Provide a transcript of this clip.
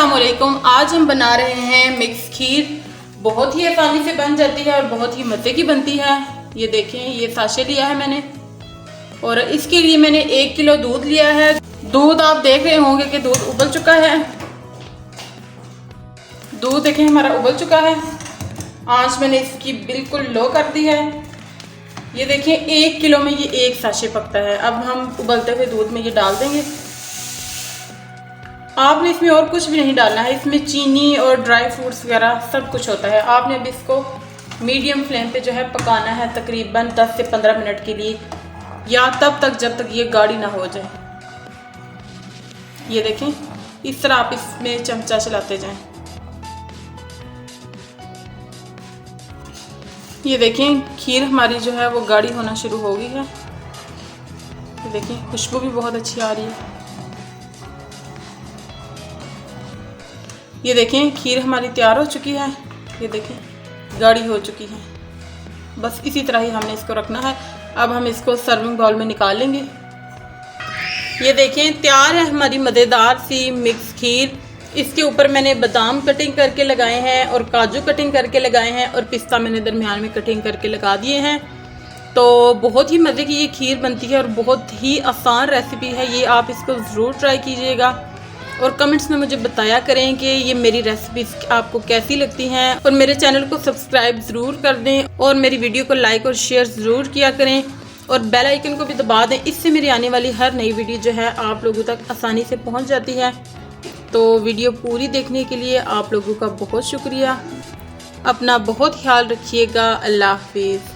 अस्सलामुअलैकुम। आज हम बना रहे हैं मिक्स खीर। बहुत ही आसानी से बन जाती है और बहुत ही मज़े की बनती है। ये देखें, ये साशे लिया है मैंने और इसके लिए मैंने 1 किलो दूध लिया है। दूध आप देख रहे होंगे कि दूध उबल चुका है। दूध देखें हमारा उबल चुका है। आंच मैंने इसकी बिल्कुल लो कर दी है। ये देखें 1 किलो में ये 1 साशे पकता है। अब हम उबलते हुए दूध में ये डाल देंगे। आपने इसमें और कुछ भी नहीं डालना है। इसमें चीनी और ड्राई फ्रूट्स वगैरह सब कुछ होता है। आपने अब इसको मीडियम फ्लेम पे जो है पकाना है तकरीबन 10 से 15 मिनट के लिए, या तब तक जब तक ये गाढ़ी ना हो जाए। ये देखें, इस तरह आप इसमें चमचा चलाते जाएं। ये देखें खीर हमारी जो है वो गाढ़ी होना शुरू हो गई है। ये देखें खुशबू भी बहुत अच्छी आ रही है। ये देखें खीर हमारी तैयार हो चुकी है। ये देखें गाढ़ी हो चुकी है। बस इसी तरह ही हमने इसको रखना है। अब हम इसको सर्विंग बाउल में निकाल लेंगे। ये देखें तैयार है हमारी मज़ेदार सी मिक्स खीर। इसके ऊपर मैंने बादाम कटिंग करके लगाए हैं और काजू कटिंग करके लगाए हैं और पिस्ता मैंने दरमियान में कटिंग करके लगा दिए हैं। तो बहुत ही मज़े की ये खीर बनती है और बहुत ही आसान रेसिपी है। ये आप इसको ज़रूर ट्राई कीजिएगा और कमेंट्स में मुझे बताया करें कि ये मेरी रेसिपीज आपको कैसी लगती हैं। और मेरे चैनल को सब्सक्राइब ज़रूर कर दें और मेरी वीडियो को लाइक और शेयर ज़रूर किया करें और बेल आइकन को भी दबा दें। इससे मेरी आने वाली हर नई वीडियो जो है आप लोगों तक आसानी से पहुंच जाती है। तो वीडियो पूरी देखने के लिए आप लोगों का बहुत शुक्रिया। अपना बहुत ख्याल रखिएगा। अल्लाह हाफिज़।